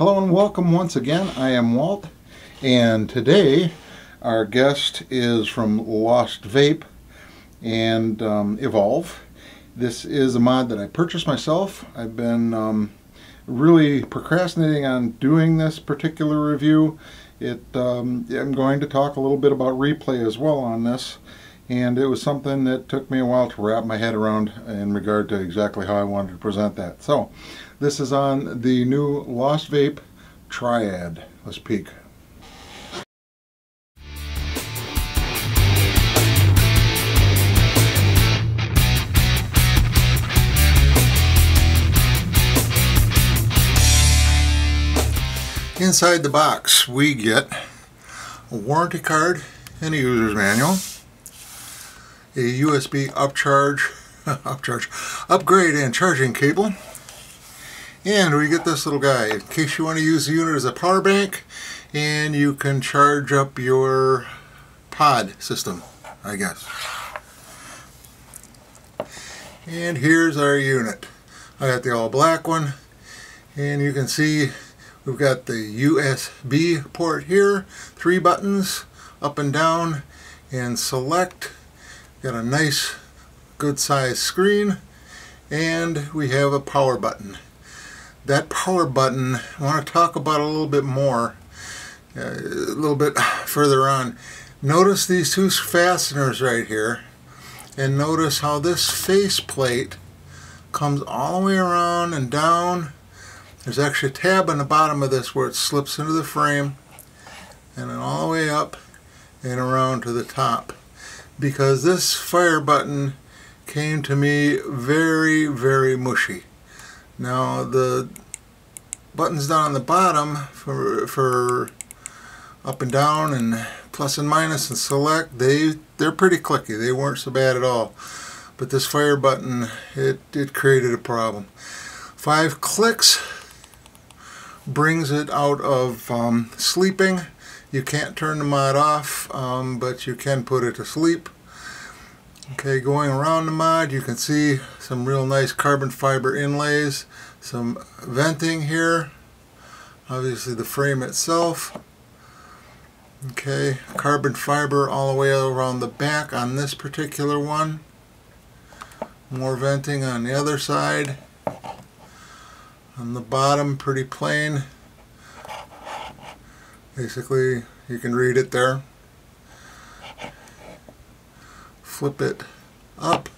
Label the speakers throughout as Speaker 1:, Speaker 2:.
Speaker 1: Hello and welcome once again. I am Walt, and today our guest is from Lost Vape and Evolve. This is a mod that I purchased myself. I've been really procrastinating on doing this particular review. I'm going to talk a little bit about replay as well on this, and it was something that took me a while to wrap my head around in regard to exactly how I wanted to present that. So this is on the new Lost Vape Triade. Let's peek. Inside the box we get a warranty card and a user's manual, a USB upgrade and charging cable, and we get this little guy in case you want to use the unit as a power bank and you can charge up your pod system, I guess. And here's our unit. I got the all black one, and you can see we've got the USB port here, 3 buttons, up and down, and select. Got a nice, good size screen, and we have a power button. That power button, I want to talk about a little bit more, a little bit further on. Notice these 2 fasteners right here, and notice how this face plate comes all the way around and down. There's actually a tab on the bottom of this where it slips into the frame, and then all the way up and around to the top. Because this fire button came to me very, very mushy. Now the buttons down on the bottom for up and down and plus and minus and select, they're pretty clicky. They weren't so bad at all. But this fire button, it created a problem. 5 clicks brings it out of sleeping. You can't turn the mod off, but you can put it to sleep. Okay, going around the mod, you can see some real nice carbon fiber inlays, some venting here, obviously the frame itself. Okay, carbon fiber all the way around the back on this particular one. More venting on the other side. On the bottom, pretty plain. Basically, you can read it there. Flip it up,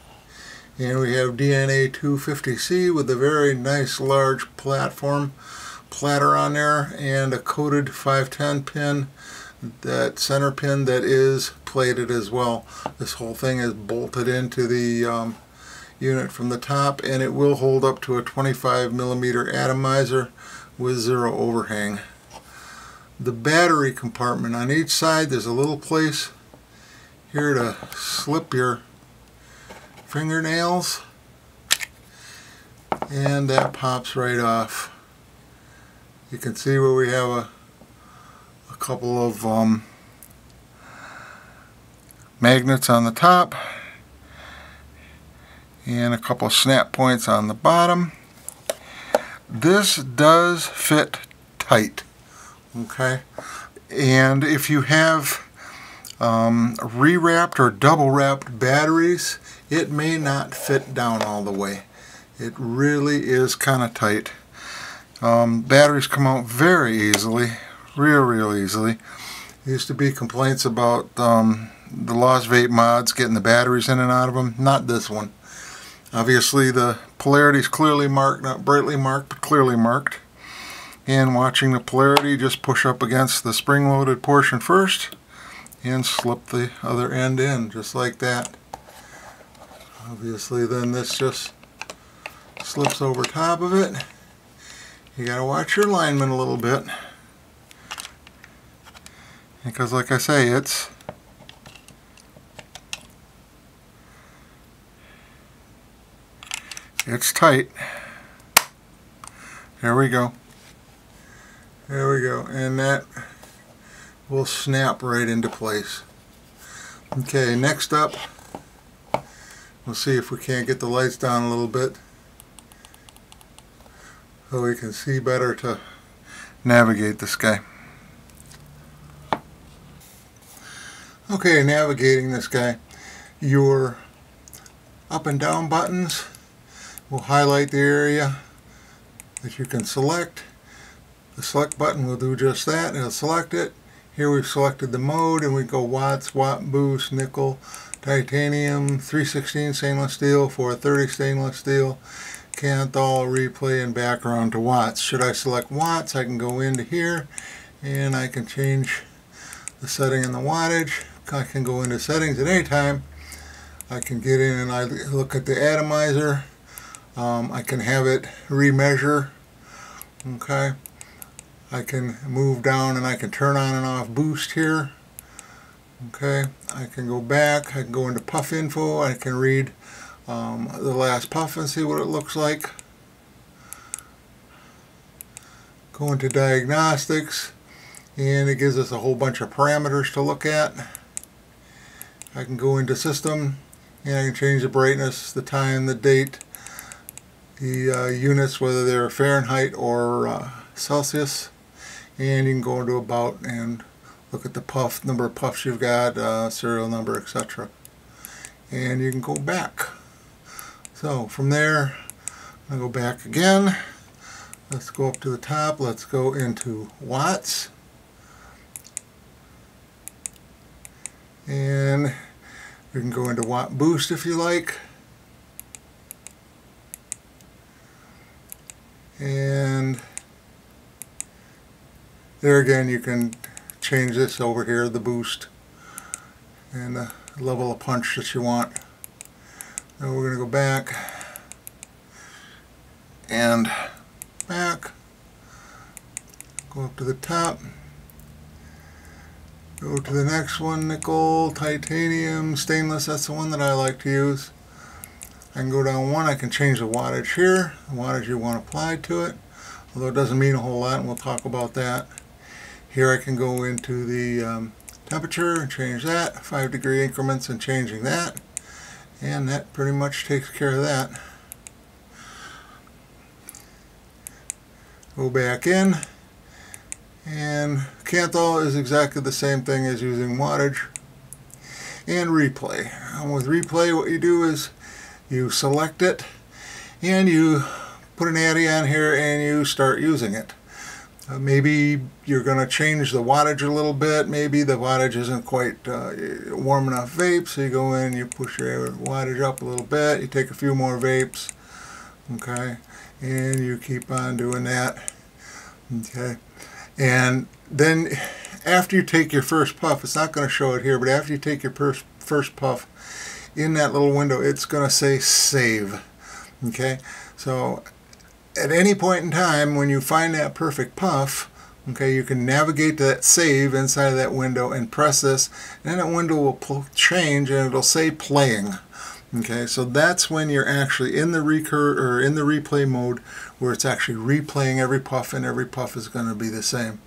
Speaker 1: and we have DNA 250C with a very nice large platter on there, and a coated 510 pin, that center pin that is plated as well. This whole thing is bolted into the unit from the top, and it will hold up to a 25mm atomizer with 0 overhang. The battery compartment on each side, there's a little place here to slip your fingernails, and that pops right off. You can see where we have a couple of magnets on the top and a couple of snap points on the bottom. This does fit tight, okay? And if you have re-wrapped or double wrapped batteries, it may not fit down all the way. It really is kind of tight. Batteries come out very easily, real easily. There used to be complaints about the Lost Vape mods getting the batteries in and out of them. Not this one. Obviously the polarity is clearly marked, not brightly marked, but clearly marked. And watching the polarity, just push up against the spring-loaded portion first and slip the other end in, just like that. Obviously then this just slips over top of it. You gotta watch your alignment a little bit, because like I say, it's tight. There we go. There we go. And that will snap right into place. Okay, next up, we'll see if we can't get the lights down a little bit so we can see better to navigate this guy. Okay, navigating this guy, your up and down buttons will highlight the area that you can select. The select button will do just that. It'll select it. Here we've selected the mode, and we go watts, watt boost, nickel, titanium, 316 stainless steel, 430 stainless steel, Kanthal, replay, and background to watts. Should I select watts, I can go into here and I can change the setting in the wattage. I can go into settings at any time. I can get in and I look at the atomizer. I can have it remeasure. Okay. I can move down and I can turn on and off boost here. Okay, I can go back, I can go into puff info, I can read the last puff and see what it looks like. Go into diagnostics, and it gives us a whole bunch of parameters to look at. I can go into system, and I can change the brightness, the time, the date, the units, whether they're Fahrenheit or Celsius. And you can go into about and look at the puff, number of puffs you've got, serial number, etc. And you can go back. So from there, I'll go back again. Let's go up to the top. Let's go into watts. And you can go into watt boost if you like. And there again, you can change this over here, the boost, and the level of punch that you want. Now we're going to go back and back, go up to the top, go to the next one, nickel, titanium, stainless. That's the one that I like to use. I can go down one, I can change the wattage here, the wattage you want applied to it, although it doesn't mean a whole lot, and we'll talk about that. Here I can go into the temperature and change that, 5-degree increments and changing that, and that pretty much takes care of that. Go back in, and Kanthal is exactly the same thing as using wattage. And replay. And with replay, what you do is you select it and you put an addy on here and you start using it. Maybe you're going to change the wattage a little bit. Maybe the wattage isn't quite warm enough vape, so you go in, you push your wattage up a little bit, you take a few more vapes, okay, and you keep on doing that, okay. And then after you take your first puff, it's not going to show it here, but after you take your first puff, in that little window, it's going to say save, okay. So at any point in time, when you find that perfect puff, okay, you can navigate to that save inside of that window and press this, and that window will change and it'll say playing. Okay, so that's when you're actually in the replay mode, where it's actually replaying every puff, and every puff is going to be the same.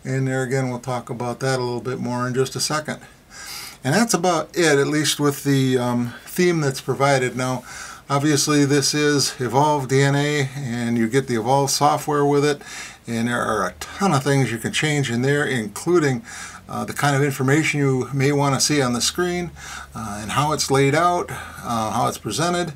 Speaker 1: And there again, we'll talk about that a little bit more in just a second. And that's about it, at least with the theme that's provided. Now, obviously, this is Evolve DNA, and you get the Evolve software with it, and there are a ton of things you can change in there, including the kind of information you may want to see on the screen, and how it's laid out, how it's presented.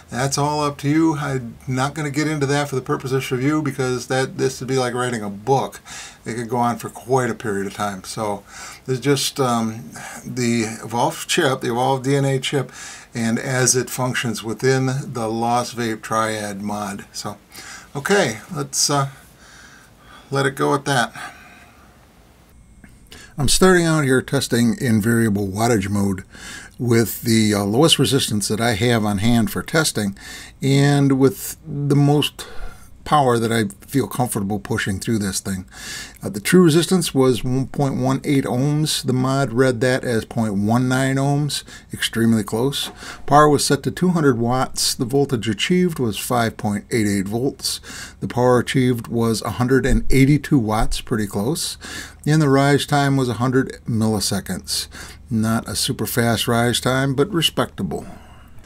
Speaker 1: That's all up to you. I'm not going to get into that for the purpose of this review, because this would be like writing a book. It could go on for quite a period of time. So there's just the Evolve chip, the Evolve DNA chip, and as it functions within the Lost Vape Triade mod. So, okay, let's let it go at that. I'm starting out here testing in variable wattage mode with the lowest resistance that I have on hand for testing, and with the most power that I feel comfortable pushing through this thing. The true resistance was 1.18 ohms. The mod read that as 0.19 ohms, extremely close. Power was set to 200 watts. The voltage achieved was 5.88 volts. The power achieved was 182 watts, pretty close. And the rise time was 100 milliseconds. Not a super fast rise time, but respectable.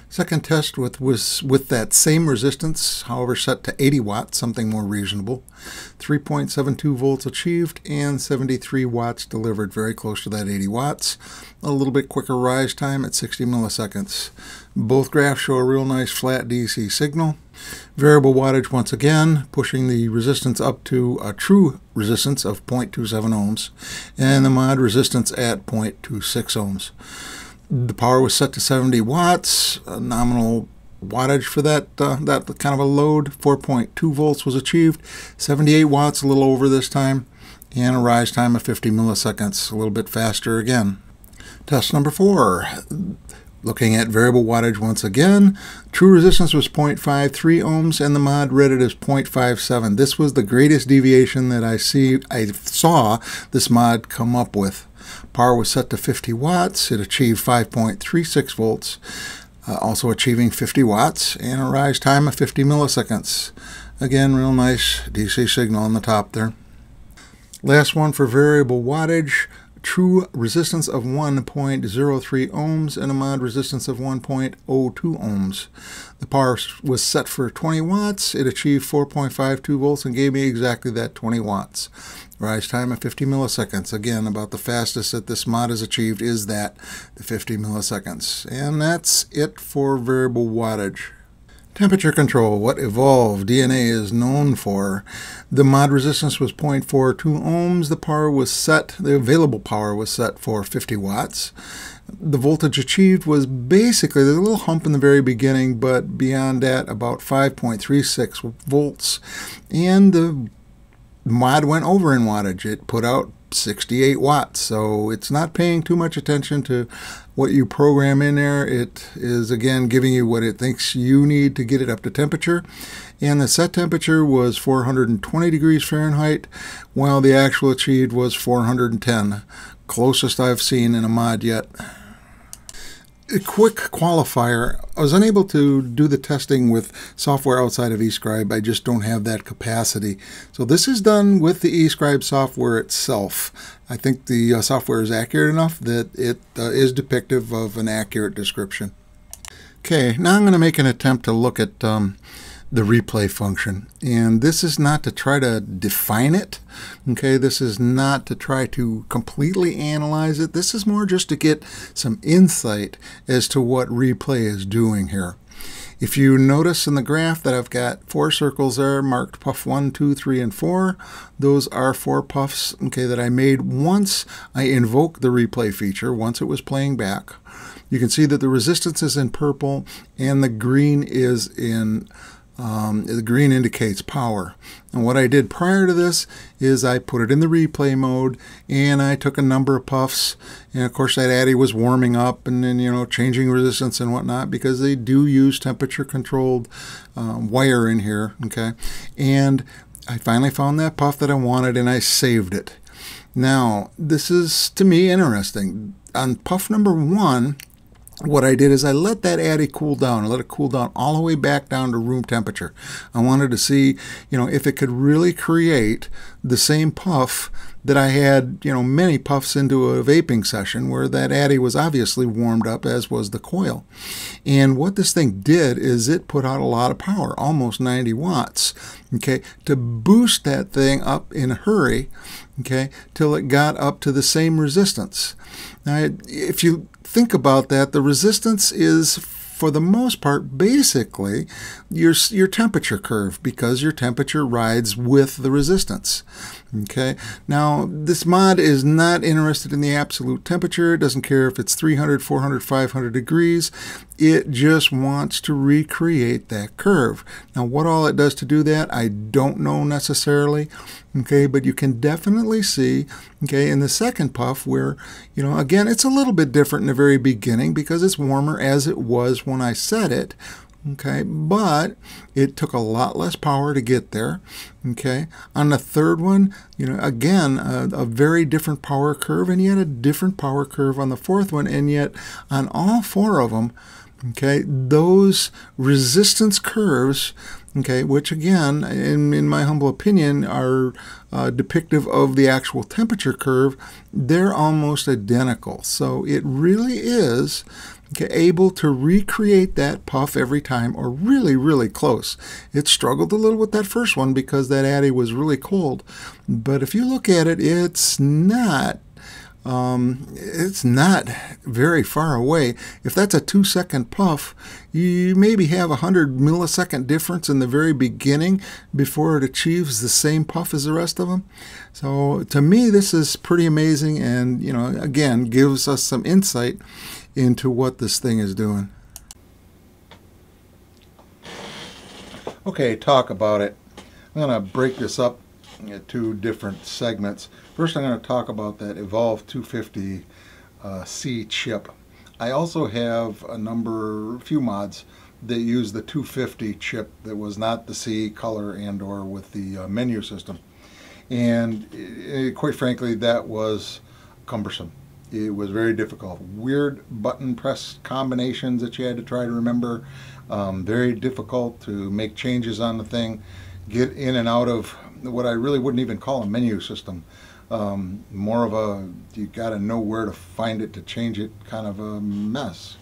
Speaker 1: Second test was with that same resistance, however set to 80 watts, something more reasonable. 3.72 volts achieved and 73 watts delivered, very close to that 80 watts. A little bit quicker rise time at 60 milliseconds. Both graphs show a real nice flat DC signal. Variable wattage once again, pushing the resistance up to a true resistance of 0.27 ohms and the mod resistance at 0.26 ohms. The power was set to 70 watts, nominal wattage for that kind of a load. 4.2 volts was achieved, 78 watts, a little over this time, and a rise time of 50 milliseconds, a little bit faster again. Test number 4. Looking at variable wattage once again, true resistance was 0.53 ohms and the mod read it as 0.57. This was the greatest deviation that I saw this mod come up with. Power was set to 50 watts. It achieved 5.36 volts, also achieving 50 watts, and a rise time of 50 milliseconds. Again, real nice DC signal on the top there. Last one for variable wattage. True resistance of 1.03 ohms and a mod resistance of 1.02 ohms. The power was set for 20 watts. It achieved 4.52 volts and gave me exactly that 20 watts. Rise time of 50 milliseconds. Again, about the fastest that this mod has achieved is the 50 milliseconds. And that's it for variable wattage. Temperature control, what Evolve DNA is known for. The mod resistance was 0.42 ohms. The available power was set for 50 watts. The voltage achieved was basically, there's a little hump in the very beginning, but beyond that, about 5.36 volts. And the mod went over in wattage. It put out 68 watts, so it's not paying too much attention to what you program in there. It is again giving you what it thinks you need to get it up to temperature, and the set temperature was 420 degrees Fahrenheit while the actual achieved was 410, closest I've seen in a mod yet. A quick qualifier, I was unable to do the testing with software outside of eScribe. I just don't have that capacity. So this is done with the eScribe software itself. I think the software is accurate enough that it is depictive of an accurate description. Okay, now I'm going to make an attempt to look at the replay function. And this is not to try to define it. Okay, this is not to try to completely analyze it. This is more just to get some insight as to what replay is doing here. If you notice in the graph that I've got 4 circles there marked puff 1, 2, 3, and 4. Those are 4 puffs, okay, that I made once I invoked the replay feature, once it was playing back. You can see that the resistance is in purple and the green is in the green indicates power. And what I did prior to this is I put it in the replay mode and I took a number of puffs, and of course that addy was warming up and then, you know, changing resistance and whatnot, because they do use temperature controlled wire in here. Okay, and I finally found that puff that I wanted and I saved it. Now this is to me interesting. On puff number 1, what I did is I let that addy cool down. I let it cool down all the way back down to room temperature. I wanted to see, you know, if it could really create the same puff that I had, you know, many puffs into a vaping session where that addy was obviously warmed up, as was the coil. And what this thing did is it put out a lot of power, almost 90 watts, okay, to boost that thing up in a hurry, okay, till it got up to the same resistance. Now, if you think about that, the resistance is, for the most part, basically your temperature curve, because your temperature rides with the resistance. Okay, now this mod is not interested in the absolute temperature. It doesn't care if it's 300, 400, 500 degrees. It just wants to recreate that curve. Now what all it does to do that, I don't know necessarily. Okay, but you can definitely see, okay, in the second puff where, you know, again, it's a little bit different in the very beginning because it's warmer as it was when I set it. Okay, but it took a lot less power to get there. Okay, on the third one, you know, again, a very different power curve, and yet a different power curve on the fourth one, and yet on all 4 of them, okay, those resistance curves, okay, which again, in my humble opinion, are depictive of the actual temperature curve, they're almost identical. So it really is, Okay, able to recreate that puff every time, or really, really close. It struggled a little with that first one because that Addy was really cold. But if you look at it, it's not very far away. If that's a 2-second puff, you maybe have 100 millisecond difference in the very beginning before it achieves the same puff as the rest of them. So to me, this is pretty amazing, and again, gives us some insight into what this thing is doing. Okay, talk about it. I'm going to break this up into 2 different segments. First, I'm going to talk about that Evolve 250C chip. I also have a few mods that use the 250 chip that was not the C color and or with the menu system. And quite frankly, that was cumbersome. It was very difficult. Weird button press combinations that you had to try to remember. Very difficult to make changes on the thing. Get in and out of what I really wouldn't even call a menu system. More of a, you got to know where to find it to change it kind of a mess.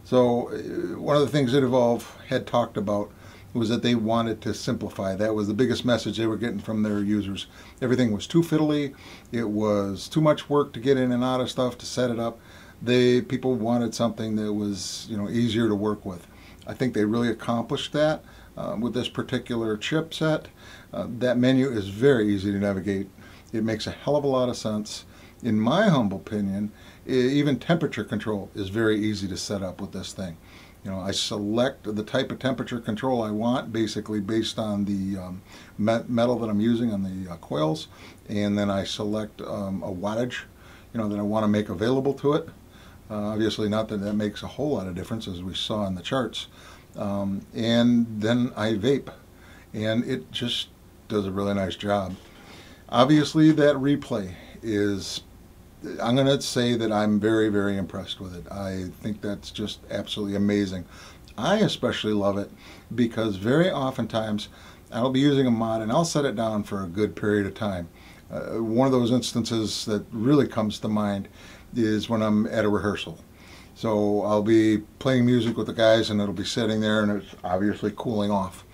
Speaker 1: So one of the things that Evolve had talked about was that they wanted to simplify. That was the biggest message they were getting from their users. Everything was too fiddly. It was too much work to get in and out of stuff, to set it up. People wanted something that was easier to work with. I think they really accomplished that with this particular chipset. That menu is very easy to navigate. It makes a hell of a lot of sense. In my humble opinion, even temperature control is very easy to set up with this thing. I select the type of temperature control I want, basically based on the metal that I'm using on the coils, and then I select a wattage, that I want to make available to it. Obviously, not that that makes a whole lot of difference, as we saw in the charts. And then I vape, and it just does a really nice job. Obviously, that replay is, I'm going to say that I'm very, very impressed with it. I think that's just absolutely amazing. I especially love it because very oftentimes I'll be using a mod and I'll set it down for a good period of time. One of those instances that really comes to mind is when I'm at a rehearsal. So I'll be playing music with the guys and it'll be sitting there and it's obviously cooling off.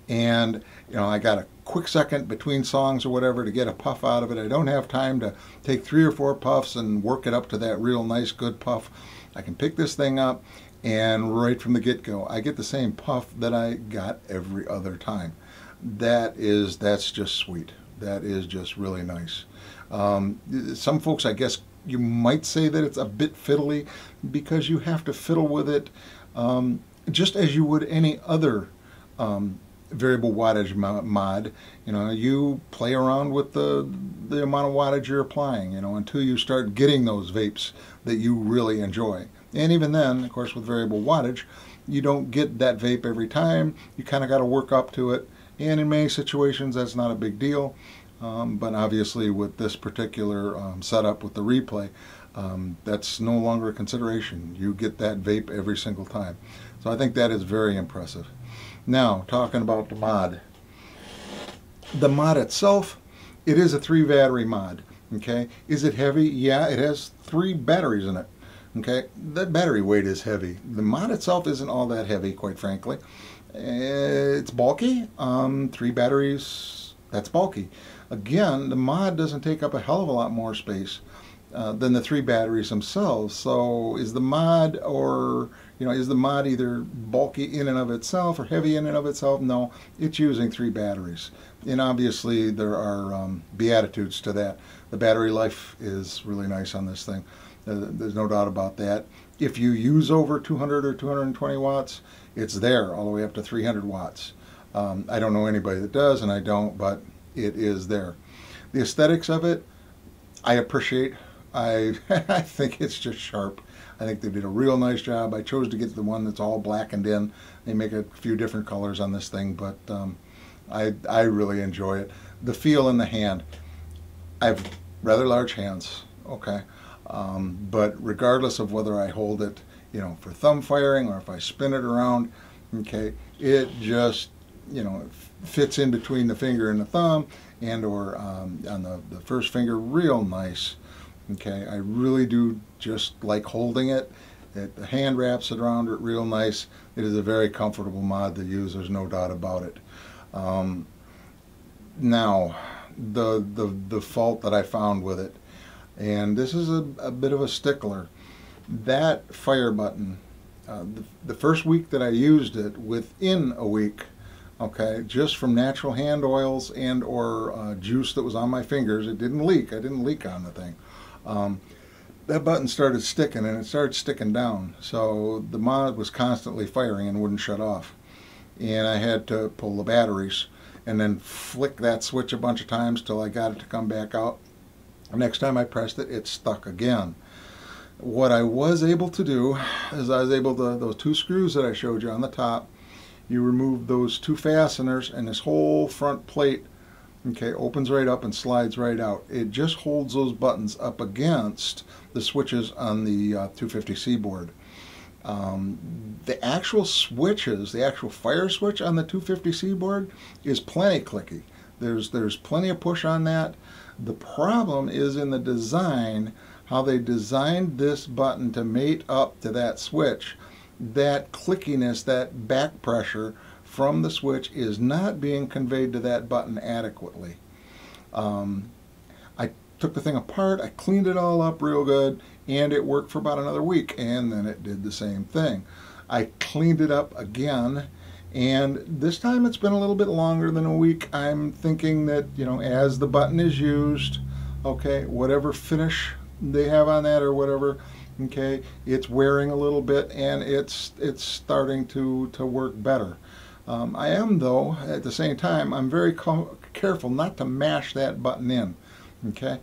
Speaker 1: And I got a quick second between songs or whatever to get a puff out of it. I don't have time to take 3 or 4 puffs and work it up to that real nice good puff. I can pick this thing up and right from the get-go I get the same puff that I got every other time. That's just sweet. That is just really nice. Some folks, I guess you might say that it's a bit fiddly because you have to fiddle with it just as you would any other variable wattage mod. You play around with the amount of wattage you're applying, until you start getting those vapes that you really enjoy. And even then, of course, with variable wattage, you don't get that vape every time. You kind of got to work up to it. And in many situations, that's not a big deal. But obviously, with this particular setup with the replay, that's no longer a consideration. You get that vape every single time. So I think that is very impressive. Now, talking about the mod. The mod itself, it is a 3 battery mod. Okay, is it heavy? Yeah, it has 3 batteries in it. Okay, that battery weight is heavy. The mod itself isn't all that heavy, quite frankly. It's bulky. 3 batteries, that's bulky. Again, the mod doesn't take up a hell of a lot more space than the 3 batteries themselves. So is the mod, is the mod either bulky in and of itself or heavy in and of itself? No, it's using 3 batteries. And obviously there are beatitudes to that. The battery life is really nice on this thing. There's no doubt about that. If you use over 200 or 220 watts, it's there all the way up to 300 watts. I don't know anybody that does, and I don't, but it is there. The aesthetics of it, I appreciate. I think it's just sharp. I think they did a real nice job. I chose to get the one that's all blackened in. They make a few different colors on this thing, but I really enjoy it. The feel in the hand. I have rather large hands, okay? But regardless of whether I hold it, for thumb firing or if I spin it around, okay, it just, fits in between the finger and the thumb and or on the first finger, real nice. Okay, I really do just like holding it. The hand wraps it around it real nice. It is a very comfortable mod to use, there's no doubt about it. Now, the fault that I found with it, and this is a bit of a stickler, that fire button, the first week that I used it, within a week, okay, just from natural hand oils and or juice that was on my fingers, it didn't leak. I didn't leak on the thing. That button started sticking, and it started sticking down. So the mod was constantly firing and wouldn't shut off. And I had to pull the batteries and then flick that switch a bunch of times till I got it to come back out. The next time I pressed it, it stuck again. What I was able to do is I was able to, those two screws that I showed you on the top, you remove those two fasteners, and this whole front plate, okay, opens right up and slides right out. It just holds those buttons up against the switches on the 250C board. The actual switches, the actual fire switch on the 250C board is plenty clicky. There's plenty of push on that. The problem is in the design, how they designed this button to mate up to that switch. That clickiness, that back pressure from the switch is not being conveyed to that button adequately. I took the thing apart, I cleaned it all up real good, and it worked for about another week, and then it did the same thing. I cleaned it up again, and this time it's been a little bit longer than a week. I'm thinking that, you know, as the button is used, okay, whatever finish they have on that or whatever, okay, it's wearing a little bit, and it's starting to work better. I am, though, at the same time, I'm very careful not to mash that button in, okay,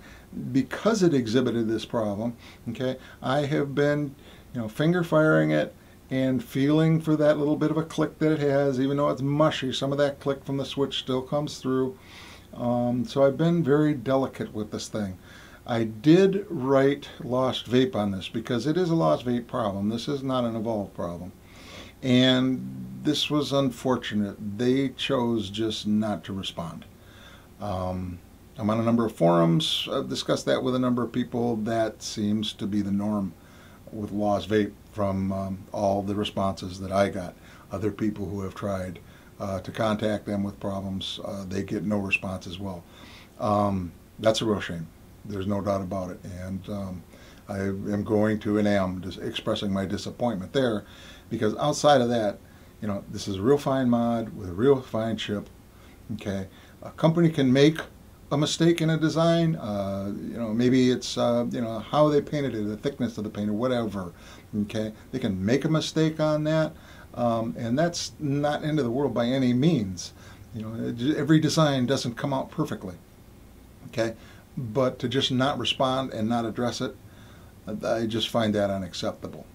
Speaker 1: because it exhibited this problem. Okay, I have been, you know, finger firing it and feeling for that little bit of a click that it has. Even though it's mushy, some of that click from the switch still comes through. So I've been very delicate with this thing. I did write Lost Vape on this because it is a Lost Vape problem. This is not an Evolve problem. And this was unfortunate. They chose just not to respond. I'm on a number of forums. I've discussed that with a number of people. That seems to be the norm with Lost Vape from all the responses that I got. Other people who have tried to contact them with problems, they get no response as well. That's a real shame. There's no doubt about it. And I am going to and am just expressing my disappointment there, because outside of that, you know, this is a real fine mod with a real fine chip. Okay, a company can make a mistake in a design. You know, maybe it's you know, how they painted it, the thickness of the paint, or whatever. Okay, they can make a mistake on that, and that's not end of the world by any means. You know, every design doesn't come out perfectly. Okay, but to just not respond and not address it, I just find that unacceptable.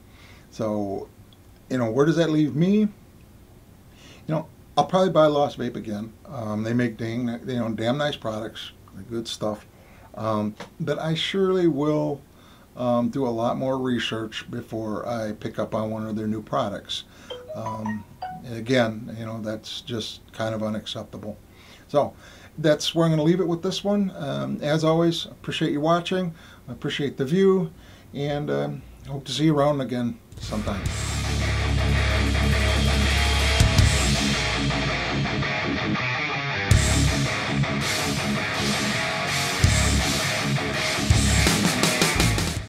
Speaker 1: So, you know, where does that leave me? You know, I'll probably buy Lost Vape again. They make damn nice products, good stuff. But I surely will do a lot more research before I pick up on one of their new products. Again, you know, that's just kind of unacceptable. So that's where I'm going to leave it with this one. As always, appreciate you watching. I appreciate the view, and hope to see you around again sometime.